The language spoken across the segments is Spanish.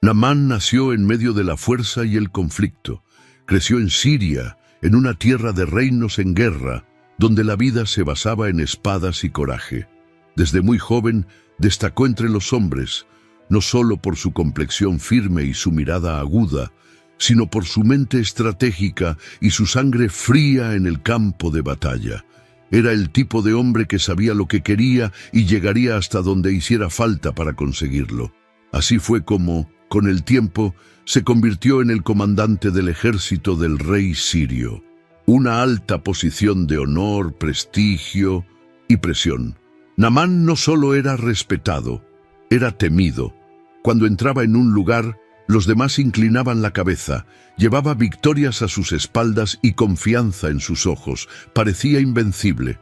Naamán nació en medio de la fuerza y el conflicto. Creció en Siria, en una tierra de reinos en guerra, donde la vida se basaba en espadas y coraje. Desde muy joven destacó entre los hombres, no solo por su complexión firme y su mirada aguda, sino por su mente estratégica y su sangre fría en el campo de batalla. Era el tipo de hombre que sabía lo que quería y llegaría hasta donde hiciera falta para conseguirlo. Así fue como, con el tiempo, se convirtió en el comandante del ejército del rey sirio. Una alta posición de honor, prestigio y presión. Naamán no solo era respetado, era temido. Cuando entraba en un lugar, los demás inclinaban la cabeza, llevaba victorias a sus espaldas y confianza en sus ojos, parecía invencible.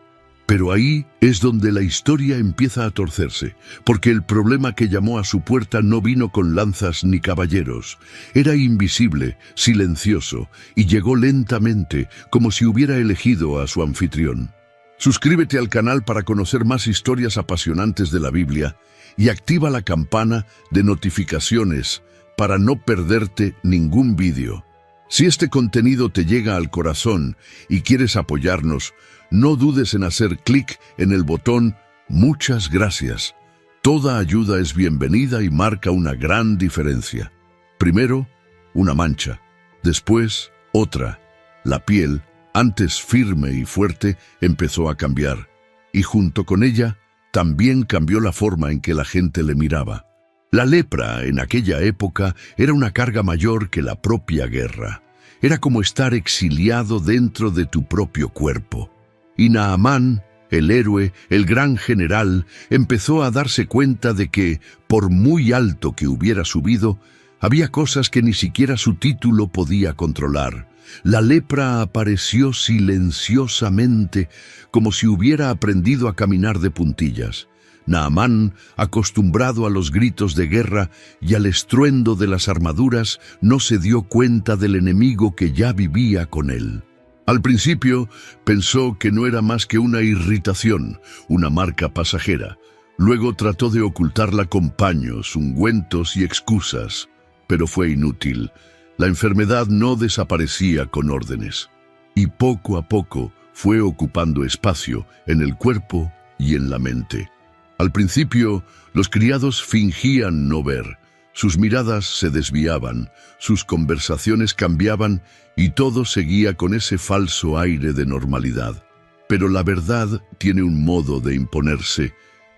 Pero ahí es donde la historia empieza a torcerse, porque el problema que llamó a su puerta no vino con lanzas ni caballeros. Era invisible, silencioso, y llegó lentamente, como si hubiera elegido a su anfitrión. Suscríbete al canal para conocer más historias apasionantes de la Biblia y activa la campana de notificaciones para no perderte ningún vídeo. Si este contenido te llega al corazón y quieres apoyarnos, no dudes en hacer clic en el botón Muchas gracias. Toda ayuda es bienvenida y marca una gran diferencia. Primero, una mancha. Después, otra. La piel, antes firme y fuerte, empezó a cambiar. Y junto con ella, también cambió la forma en que la gente le miraba. La lepra, en aquella época, era una carga mayor que la propia guerra. Era como estar exiliado dentro de tu propio cuerpo. Y Naamán, el héroe, el gran general, empezó a darse cuenta de que, por muy alto que hubiera subido, había cosas que ni siquiera su título podía controlar. La lepra apareció silenciosamente, como si hubiera aprendido a caminar de puntillas. Naamán, acostumbrado a los gritos de guerra y al estruendo de las armaduras, no se dio cuenta del enemigo que ya vivía con él. Al principio pensó que no era más que una irritación, una marca pasajera. Luego trató de ocultarla con paños, ungüentos y excusas, pero fue inútil. La enfermedad no desaparecía con órdenes, y poco a poco fue ocupando espacio en el cuerpo y en la mente. Al principio, los criados fingían no ver. Sus miradas se desviaban, sus conversaciones cambiaban y todo seguía con ese falso aire de normalidad. Pero la verdad tiene un modo de imponerse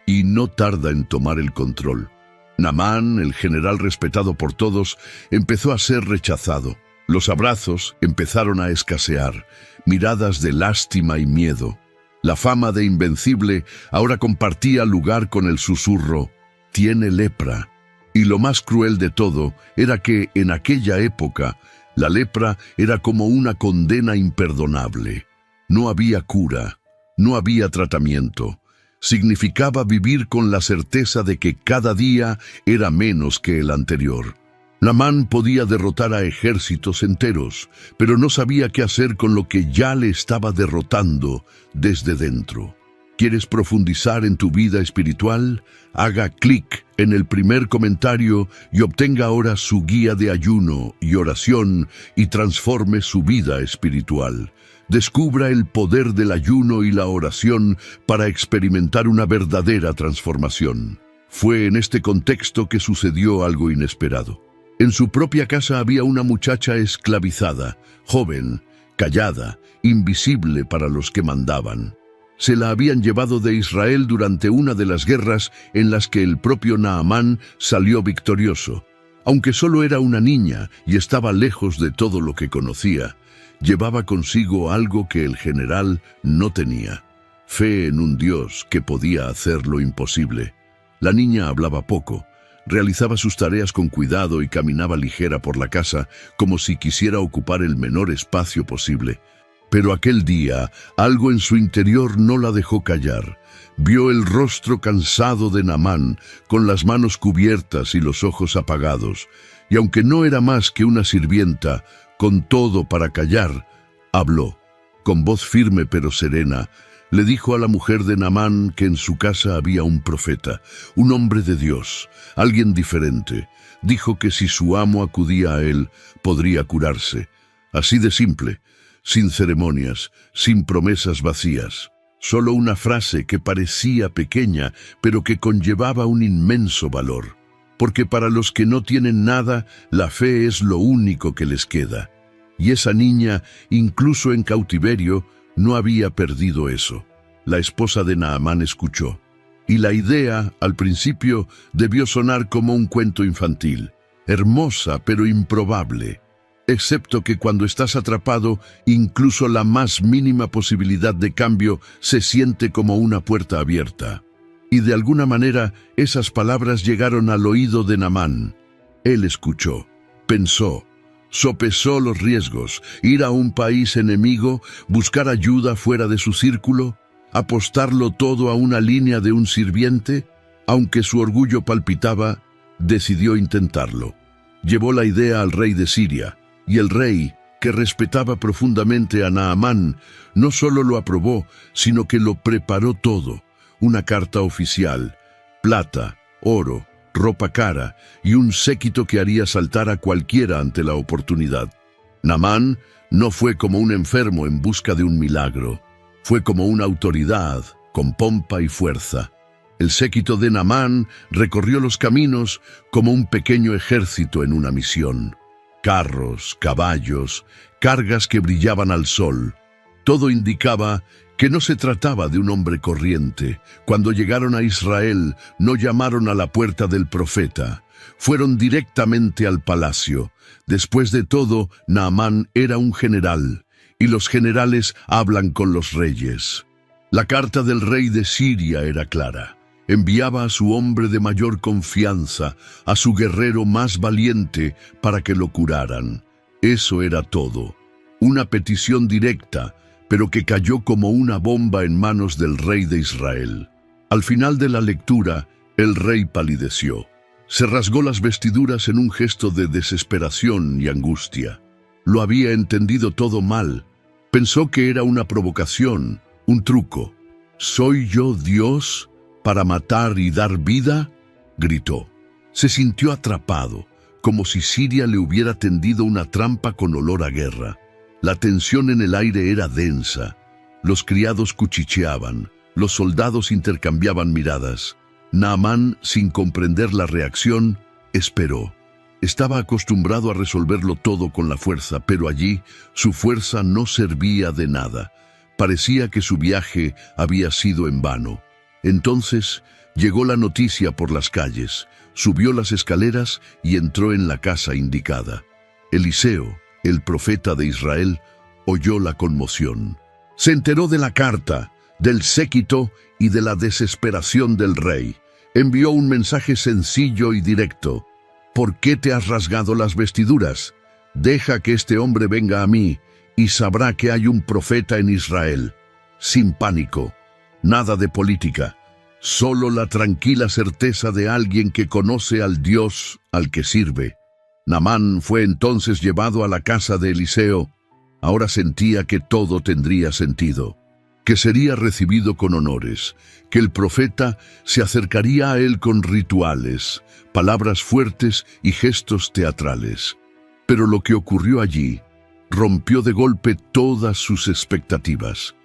y no tarda en tomar el control. Naamán, el general respetado por todos, empezó a ser rechazado. Los abrazos empezaron a escasear, miradas de lástima y miedo. La fama de invencible ahora compartía lugar con el susurro, «Tiene lepra». Y lo más cruel de todo era que, en aquella época, la lepra era como una condena imperdonable. No había cura, no había tratamiento. Significaba vivir con la certeza de que cada día era menos que el anterior. Naamán podía derrotar a ejércitos enteros, pero no sabía qué hacer con lo que ya le estaba derrotando desde dentro. ¿Quieres profundizar en tu vida espiritual? Haga clic en el primer comentario y obtenga ahora su guía de ayuno y oración y transforme su vida espiritual. Descubra el poder del ayuno y la oración para experimentar una verdadera transformación. Fue en este contexto que sucedió algo inesperado. En su propia casa había una muchacha esclavizada, joven, callada, invisible para los que mandaban. Se la habían llevado de Israel durante una de las guerras en las que el propio Naamán salió victorioso. Aunque solo era una niña y estaba lejos de todo lo que conocía, llevaba consigo algo que el general no tenía: fe en un Dios que podía hacer lo imposible. La niña hablaba poco, realizaba sus tareas con cuidado y caminaba ligera por la casa como si quisiera ocupar el menor espacio posible. Pero aquel día, algo en su interior no la dejó callar. Vio el rostro cansado de Naamán, con las manos cubiertas y los ojos apagados, y aunque no era más que una sirvienta, con todo para callar, habló. Con voz firme pero serena, Le dijo a la mujer de Naamán que en su casa había un profeta, un hombre de Dios, alguien diferente. Dijo que si su amo acudía a él, podría curarse. Así de simple, sin ceremonias, sin promesas vacías. Solo una frase que parecía pequeña, pero que conllevaba un inmenso valor. Porque para los que no tienen nada, la fe es lo único que les queda. Y esa niña, incluso en cautiverio, no había perdido eso. La esposa de Naamán escuchó. Y la idea, al principio, debió sonar como un cuento infantil. Hermosa, pero improbable. Excepto que cuando estás atrapado, incluso la más mínima posibilidad de cambio se siente como una puerta abierta. Y de alguna manera, esas palabras llegaron al oído de Naamán. Él escuchó, pensó, sopesó los riesgos, ir a un país enemigo, buscar ayuda fuera de su círculo, apostarlo todo a una línea de un sirviente. Aunque su orgullo palpitaba, decidió intentarlo. Llevó la idea al rey de Siria, y el rey, que respetaba profundamente a Naamán, no solo lo aprobó, sino que lo preparó todo. Una carta oficial, plata, oro, ropa cara y un séquito que haría saltar a cualquiera ante la oportunidad. Naamán no fue como un enfermo en busca de un milagro. Fue como una autoridad, con pompa y fuerza. El séquito de Naamán recorrió los caminos como un pequeño ejército en una misión. Carros, caballos, cargas que brillaban al sol. Todo indicaba que no se trataba de un hombre corriente. Cuando llegaron a Israel, no llamaron a la puerta del profeta. Fueron directamente al palacio. Después de todo, Naamán era un general, y los generales hablan con los reyes. La carta del rey de Siria era clara. Enviaba a su hombre de mayor confianza, a su guerrero más valiente, para que lo curaran. Eso era todo. Una petición directa, pero que cayó como una bomba en manos del rey de Israel. Al final de la lectura, el rey palideció. Se rasgó las vestiduras en un gesto de desesperación y angustia. Lo había entendido todo mal. Pensó que era una provocación, un truco. ¿Soy yo Dios para matar y dar vida?, gritó. Se sintió atrapado, como si Siria le hubiera tendido una trampa con olor a guerra. La tensión en el aire era densa. Los criados cuchicheaban, los soldados intercambiaban miradas. Naamán, sin comprender la reacción, esperó. Estaba acostumbrado a resolverlo todo con la fuerza, pero allí su fuerza no servía de nada. Parecía que su viaje había sido en vano. Entonces llegó la noticia por las calles, subió las escaleras y entró en la casa indicada. Eliseo, el profeta de Israel, oyó la conmoción. Se enteró de la carta, del séquito y de la desesperación del rey. Envió un mensaje sencillo y directo. ¿Por qué te has rasgado las vestiduras? Deja que este hombre venga a mí y sabrá que hay un profeta en Israel. Sin pánico. Nada de política, solo la tranquila certeza de alguien que conoce al Dios al que sirve. Naamán fue entonces llevado a la casa de Eliseo. Ahora sentía que todo tendría sentido, que sería recibido con honores, que el profeta se acercaría a él con rituales, palabras fuertes y gestos teatrales. Pero lo que ocurrió allí rompió de golpe todas sus expectativas.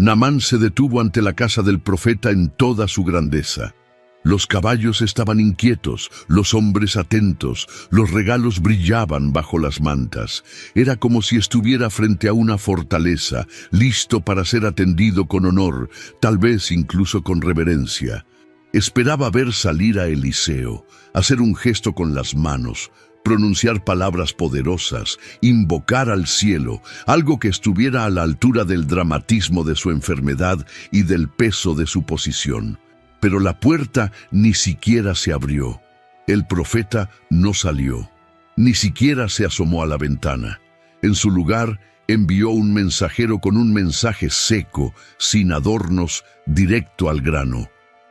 Naamán se detuvo ante la casa del profeta en toda su grandeza. Los caballos estaban inquietos, los hombres atentos, los regalos brillaban bajo las mantas. Era como si estuviera frente a una fortaleza, listo para ser atendido con honor, tal vez incluso con reverencia. Esperaba ver salir a Eliseo, hacer un gesto con las manos, pronunciar palabras poderosas, invocar al cielo, algo que estuviera a la altura del dramatismo de su enfermedad y del peso de su posición. Pero la puerta ni siquiera se abrió. El profeta no salió. Ni siquiera se asomó a la ventana. En su lugar, envió un mensajero con un mensaje seco, sin adornos, directo al grano.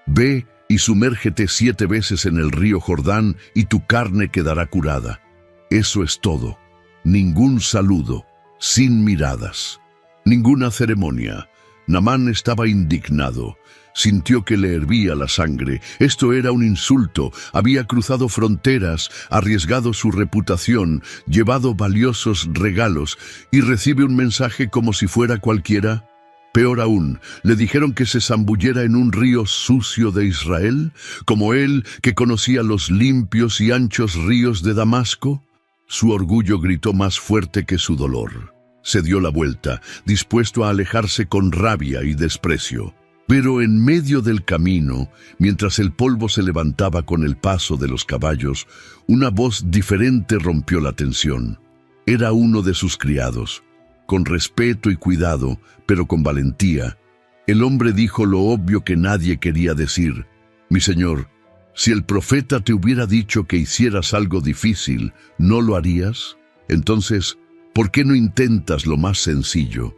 Ve y sumérgete 7 veces en el río Jordán y tu carne quedará curada. Eso es todo. Ningún saludo, sin miradas. Ninguna ceremonia, Naamán estaba indignado. Sintió que le hervía la sangre. Esto era un insulto. Había cruzado fronteras, arriesgado su reputación, llevado valiosos regalos y recibe un mensaje como si fuera cualquiera. Peor aún, le dijeron que se zambullera en un río sucio de Israel, como él que conocía los limpios y anchos ríos de Damasco. Su orgullo gritó más fuerte que su dolor. Se dio la vuelta, dispuesto a alejarse con rabia y desprecio. Pero en medio del camino, mientras el polvo se levantaba con el paso de los caballos, una voz diferente rompió la tensión. Era uno de sus criados. Con respeto y cuidado, pero con valentía, el hombre dijo lo obvio que nadie quería decir. «Mi señor, si el profeta te hubiera dicho que hicieras algo difícil, ¿no lo harías? Entonces, ¿por qué no intentas lo más sencillo?»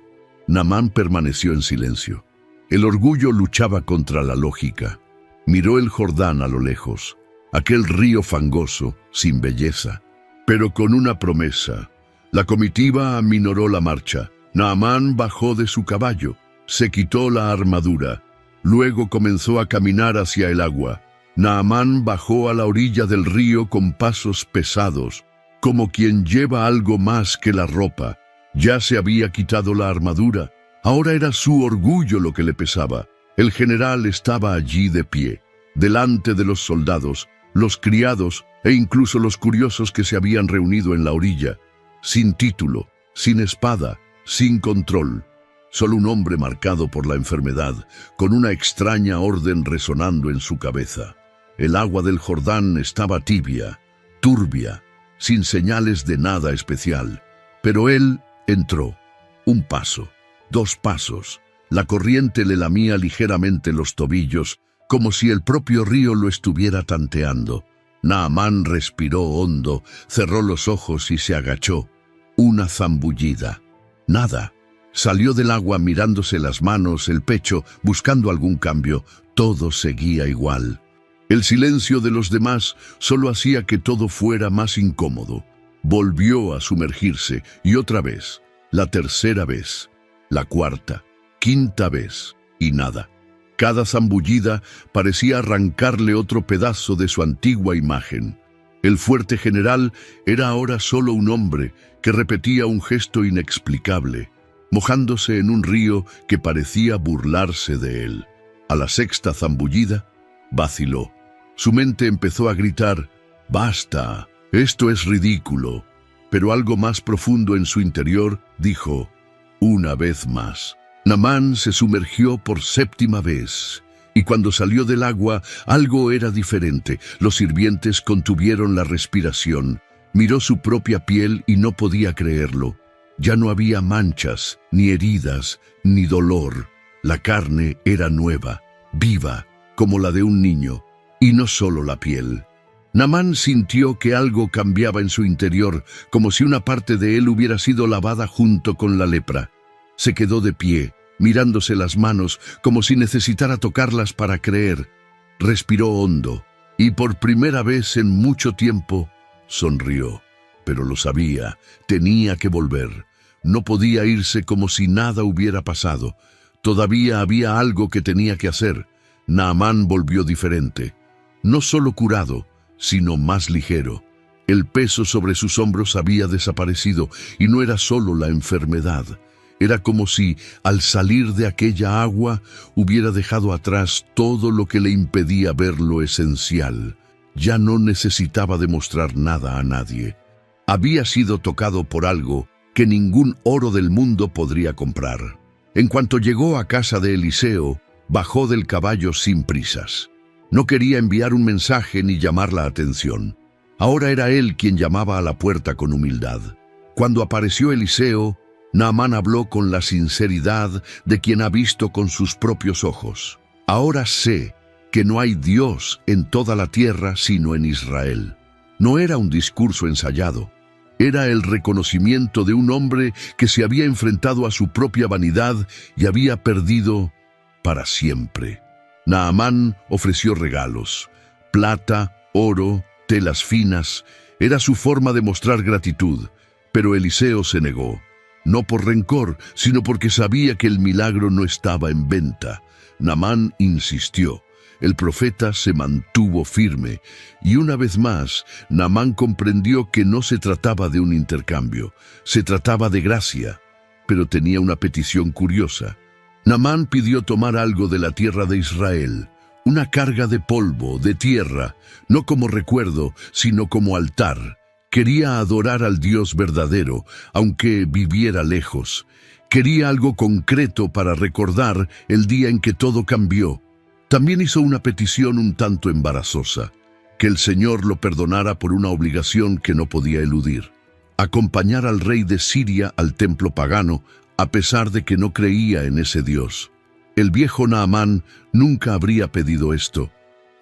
Naamán permaneció en silencio. El orgullo luchaba contra la lógica. Miró el Jordán a lo lejos, aquel río fangoso, sin belleza, pero con una promesa. La comitiva aminoró la marcha. Naamán bajó de su caballo, se quitó la armadura, luego comenzó a caminar hacia el agua. Naamán bajó a la orilla del río con pasos pesados, como quien lleva algo más que la ropa. Ya se había quitado la armadura. Ahora era su orgullo lo que le pesaba. El general estaba allí de pie, delante de los soldados, los criados e incluso los curiosos que se habían reunido en la orilla. Sin título, sin espada, sin control. Solo un hombre marcado por la enfermedad, con una extraña orden resonando en su cabeza. El agua del Jordán estaba tibia, turbia, sin señales de nada especial. Pero él entró. Un paso. 2 pasos. La corriente le lamía ligeramente los tobillos, como si el propio río lo estuviera tanteando. Naamán respiró hondo, cerró los ojos y se agachó. Una zambullida. Nada. Salió del agua mirándose las manos, el pecho, buscando algún cambio. Todo seguía igual. El silencio de los demás solo hacía que todo fuera más incómodo. Volvió a sumergirse, y otra vez, la tercera vez. La cuarta, quinta vez, y nada. Cada zambullida parecía arrancarle otro pedazo de su antigua imagen. El fuerte general era ahora solo un hombre que repetía un gesto inexplicable, mojándose en un río que parecía burlarse de él. A la 6ª zambullida, vaciló. Su mente empezó a gritar, «¡Basta! Esto es ridículo». Pero algo más profundo en su interior dijo, «Una vez más». Naamán se sumergió por 7ª vez, y cuando salió del agua, algo era diferente. Los sirvientes contuvieron la respiración. Miró su propia piel y no podía creerlo. Ya no había manchas, ni heridas, ni dolor. La carne era nueva, viva, como la de un niño, y no solo la piel. Naamán sintió que algo cambiaba en su interior, como si una parte de él hubiera sido lavada junto con la lepra. Se quedó de pie, mirándose las manos, como si necesitara tocarlas para creer. Respiró hondo, y por primera vez en mucho tiempo, sonrió. Pero lo sabía, tenía que volver. No podía irse como si nada hubiera pasado. Todavía había algo que tenía que hacer. Naamán volvió diferente. No solo curado, sino más ligero. El peso sobre sus hombros había desaparecido, y no era solo la enfermedad. Era como si, al salir de aquella agua, hubiera dejado atrás todo lo que le impedía ver lo esencial. Ya no necesitaba demostrar nada a nadie. Había sido tocado por algo que ningún oro del mundo podría comprar. En cuanto llegó a casa de Eliseo, bajó del caballo sin prisas. No quería enviar un mensaje ni llamar la atención. Ahora era él quien llamaba a la puerta con humildad. Cuando apareció Eliseo, Naamán habló con la sinceridad de quien ha visto con sus propios ojos. Ahora sé que no hay Dios en toda la tierra sino en Israel. No era un discurso ensayado. Era el reconocimiento de un hombre que se había enfrentado a su propia vanidad y había perdido para siempre. Naamán ofreció regalos, plata, oro, telas finas. Era su forma de mostrar gratitud, pero Eliseo se negó. no por rencor, sino porque sabía que el milagro no estaba en venta. Naamán insistió. El profeta se mantuvo firme, y una vez más, Naamán comprendió que no se trataba de un intercambio, se trataba de gracia, pero tenía una petición curiosa. Naamán pidió tomar algo de la tierra de Israel, una carga de polvo, de tierra, no como recuerdo, sino como altar. Quería adorar al Dios verdadero, aunque viviera lejos. Quería algo concreto para recordar el día en que todo cambió. También hizo una petición un tanto embarazosa, que el Señor lo perdonara por una obligación que no podía eludir: acompañar al rey de Siria al templo pagano, a pesar de que no creía en ese Dios. El viejo Naamán nunca habría pedido esto.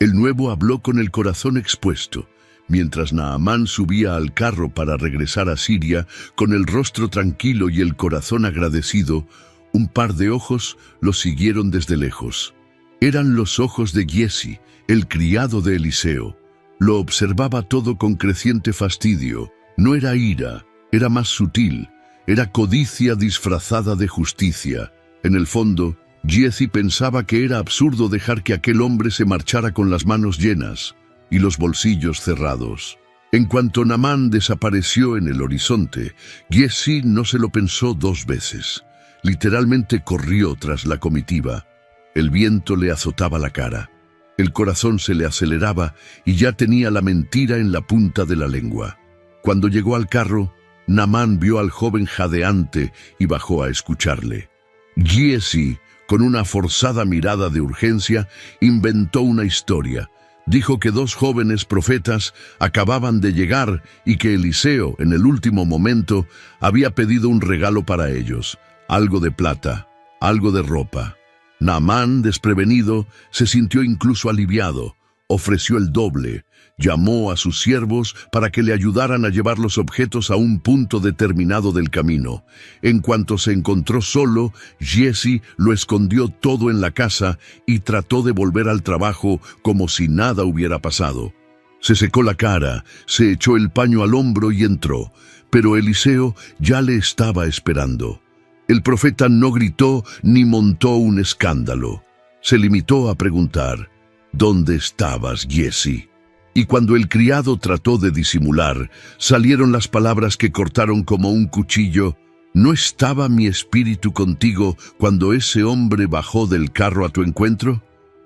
El nuevo habló con el corazón expuesto. Mientras Naamán subía al carro para regresar a Siria, con el rostro tranquilo y el corazón agradecido, un par de ojos lo siguieron desde lejos. Eran los ojos de Giesi, el criado de Eliseo. Lo observaba todo con creciente fastidio. No era ira, era más sutil. Era codicia disfrazada de justicia. En el fondo, Giesi pensaba que era absurdo dejar que aquel hombre se marchara con las manos llenas y los bolsillos cerrados. En cuanto Naamán desapareció en el horizonte, Giesi no se lo pensó dos veces. Literalmente corrió tras la comitiva. El viento le azotaba la cara. El corazón se le aceleraba y ya tenía la mentira en la punta de la lengua. Cuando llegó al carro, Naamán vio al joven jadeante y bajó a escucharle. Giesi, con una forzada mirada de urgencia, inventó una historia. Dijo que dos jóvenes profetas acababan de llegar y que Eliseo, en el último momento, había pedido un regalo para ellos: algo de plata, algo de ropa. Naamán, desprevenido, se sintió incluso aliviado. Ofreció el doble. Llamó a sus siervos para que le ayudaran a llevar los objetos a un punto determinado del camino. En cuanto se encontró solo, Giesi lo escondió todo en la casa y trató de volver al trabajo como si nada hubiera pasado. Se secó la cara, se echó el paño al hombro y entró, pero Eliseo ya le estaba esperando. El profeta no gritó ni montó un escándalo. Se limitó a preguntar: ¿dónde estabas, Giesi? Y cuando el criado trató de disimular, salieron las palabras que cortaron como un cuchillo: ¿no estaba mi espíritu contigo cuando ese hombre bajó del carro a tu encuentro?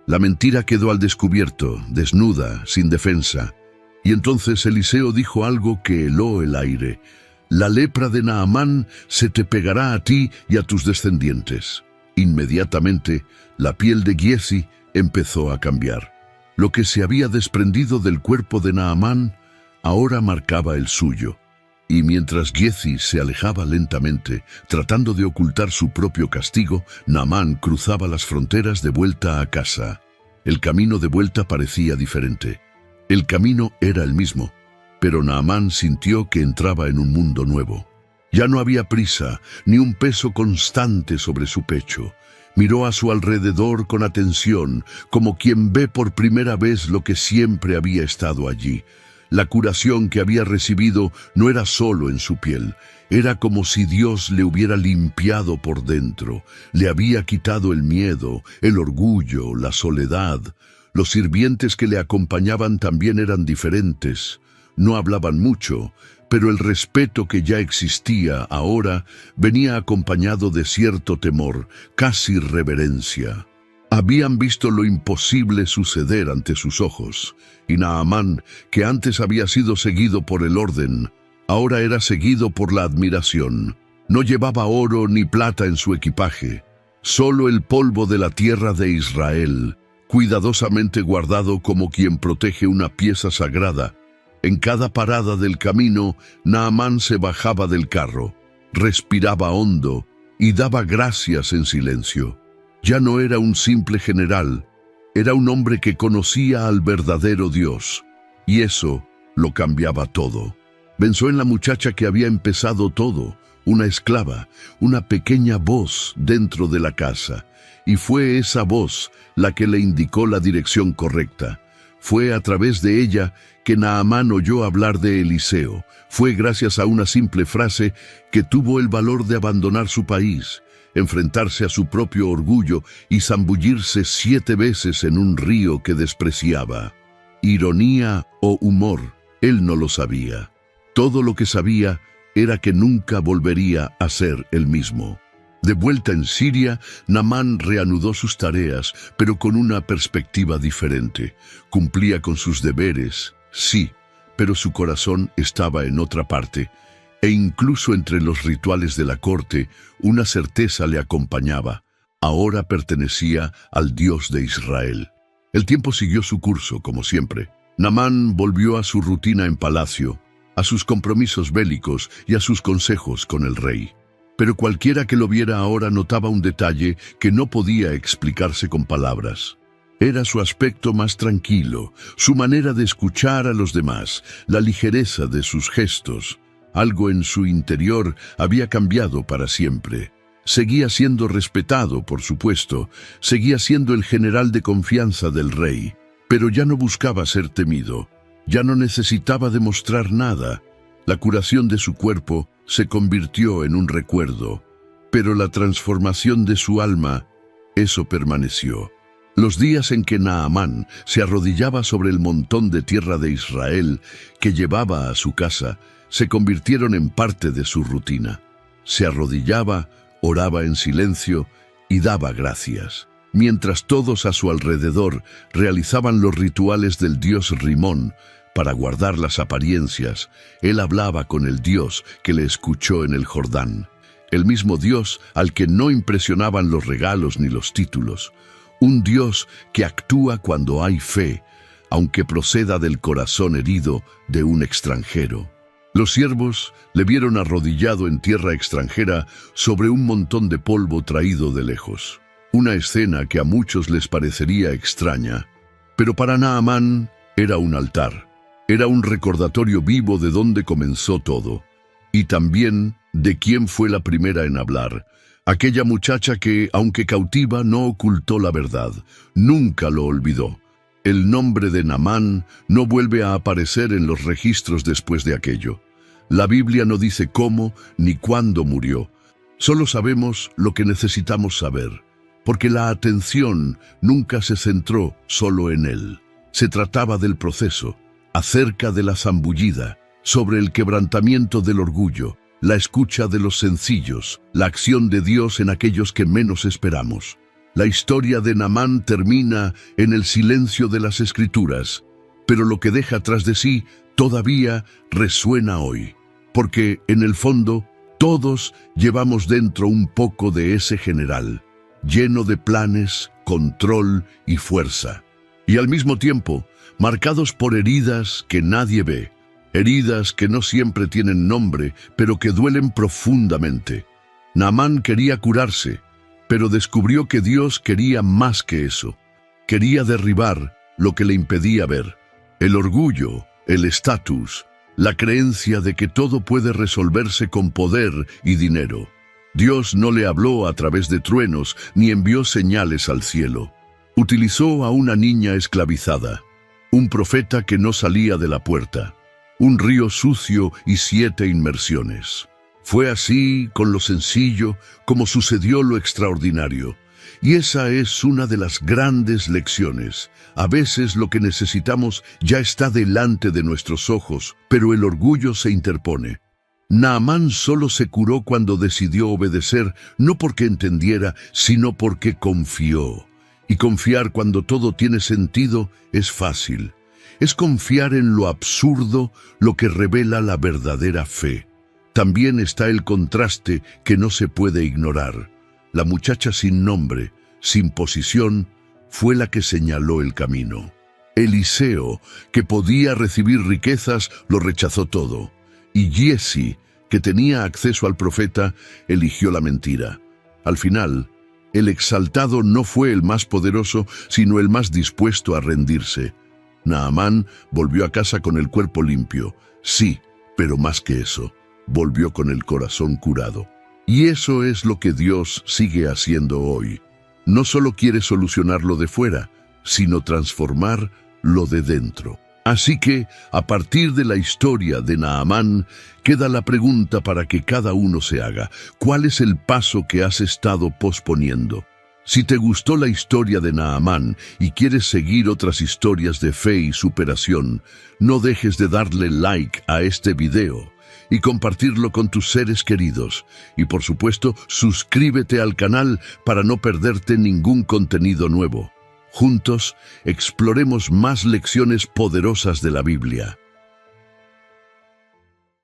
La mentira quedó al descubierto, desnuda, sin defensa. Y entonces Eliseo dijo algo que heló el aire: la lepra de Naamán se te pegará a ti y a tus descendientes. Inmediatamente, la piel de Giesi empezó a cambiar. Lo que se había desprendido del cuerpo de Naamán ahora marcaba el suyo. Y mientras Giesi se alejaba lentamente, tratando de ocultar su propio castigo, Naamán cruzaba las fronteras de vuelta a casa. El camino de vuelta parecía diferente. El camino era el mismo, pero Naamán sintió que entraba en un mundo nuevo. Ya no había prisa, ni un peso constante sobre su pecho. Miró a su alrededor con atención, como quien ve por primera vez lo que siempre había estado allí. La curación que había recibido no era solo en su piel, era como si Dios le hubiera limpiado por dentro. Le había quitado el miedo, el orgullo, la soledad. Los sirvientes que le acompañaban también eran diferentes. No hablaban mucho, pero el respeto que ya existía ahora venía acompañado de cierto temor, casi reverencia. Habían visto lo imposible suceder ante sus ojos, y Naamán, que antes había sido seguido por el orden, ahora era seguido por la admiración. No llevaba oro ni plata en su equipaje, solo el polvo de la tierra de Israel, cuidadosamente guardado como quien protege una pieza sagrada. En cada parada del camino, Naamán se bajaba del carro, respiraba hondo y daba gracias en silencio. Ya no era un simple general, era un hombre que conocía al verdadero Dios, y eso lo cambiaba todo. Pensó en la muchacha que había empezado todo, una esclava, una pequeña voz dentro de la casa, y fue esa voz la que le indicó la dirección correcta. Fue a través de ella que Naamán oyó hablar de Eliseo. Fue gracias a una simple frase que tuvo el valor de abandonar su país, enfrentarse a su propio orgullo y zambullirse 7 veces en un río que despreciaba. Ironía o humor, él no lo sabía. Todo lo que sabía era que nunca volvería a ser el mismo. De vuelta en Siria, Naamán reanudó sus tareas, pero con una perspectiva diferente. Cumplía con sus deberes, sí, pero su corazón estaba en otra parte, e incluso entre los rituales de la corte, una certeza le acompañaba. Ahora pertenecía al Dios de Israel. El tiempo siguió su curso, como siempre. Naamán volvió a su rutina en palacio, a sus compromisos bélicos y a sus consejos con el rey. Pero cualquiera que lo viera ahora notaba un detalle que no podía explicarse con palabras. Era su aspecto más tranquilo, su manera de escuchar a los demás, la ligereza de sus gestos. Algo en su interior había cambiado para siempre. Seguía siendo respetado, por supuesto, seguía siendo el general de confianza del rey, pero ya no buscaba ser temido, ya no necesitaba demostrar nada. La curación de su cuerpo se convirtió en un recuerdo, pero la transformación de su alma, eso permaneció. Los días en que Naamán se arrodillaba sobre el montón de tierra de Israel que llevaba a su casa, se convirtieron en parte de su rutina. Se arrodillaba, oraba en silencio y daba gracias. Mientras todos a su alrededor realizaban los rituales del dios Rimón, para guardar las apariencias, él hablaba con el Dios que le escuchó en el Jordán. El mismo Dios al que no impresionaban los regalos ni los títulos. Un Dios que actúa cuando hay fe, aunque proceda del corazón herido de un extranjero. Los siervos le vieron arrodillado en tierra extranjera sobre un montón de polvo traído de lejos. Una escena que a muchos les parecería extraña, pero para Naamán era un altar. Era un recordatorio vivo de dónde comenzó todo, y también de quién fue la primera en hablar. Aquella muchacha que, aunque cautiva, no ocultó la verdad, nunca lo olvidó. El nombre de Naamán no vuelve a aparecer en los registros después de aquello. La Biblia no dice cómo ni cuándo murió. Solo sabemos lo que necesitamos saber, porque la atención nunca se centró solo en él. Se trataba del proceso, acerca de la zambullida, sobre el quebrantamiento del orgullo, la escucha de los sencillos, la acción de Dios en aquellos que menos esperamos. La historia de Naamán termina en el silencio de las Escrituras, pero lo que deja tras de sí todavía resuena hoy, porque en el fondo todos llevamos dentro un poco de ese general, lleno de planes, control y fuerza, y al mismo tiempo marcados por heridas que nadie ve, heridas que no siempre tienen nombre, pero que duelen profundamente. Naamán quería curarse, pero descubrió que Dios quería más que eso. Quería derribar lo que le impedía ver. El orgullo, el estatus, la creencia de que todo puede resolverse con poder y dinero. Dios no le habló a través de truenos ni envió señales al cielo. Utilizó a una niña esclavizada, un profeta que no salía de la puerta, un río sucio y 7 inmersiones. Fue así, con lo sencillo, como sucedió lo extraordinario. Y esa es una de las grandes lecciones. A veces lo que necesitamos ya está delante de nuestros ojos, pero el orgullo se interpone. Naamán solo se curó cuando decidió obedecer, no porque entendiera, sino porque confió. Y confiar cuando todo tiene sentido es fácil. Es confiar en lo absurdo lo que revela la verdadera fe. También está el contraste que no se puede ignorar. La muchacha sin nombre, sin posición, fue la que señaló el camino. Eliseo, que podía recibir riquezas, lo rechazó todo. Y Giezi, que tenía acceso al profeta, eligió la mentira. Al final, el exaltado no fue el más poderoso, sino el más dispuesto a rendirse. Naamán volvió a casa con el cuerpo limpio. Sí, pero más que eso, volvió con el corazón curado. Y eso es lo que Dios sigue haciendo hoy. No solo quiere solucionar lo de fuera, sino transformar lo de dentro. Así que, a partir de la historia de Naamán, queda la pregunta para que cada uno se haga: ¿cuál es el paso que has estado posponiendo? Si te gustó la historia de Naamán y quieres seguir otras historias de fe y superación, no dejes de darle like a este video y compartirlo con tus seres queridos. Y por supuesto, suscríbete al canal para no perderte ningún contenido nuevo. Juntos, exploremos más lecciones poderosas de la Biblia.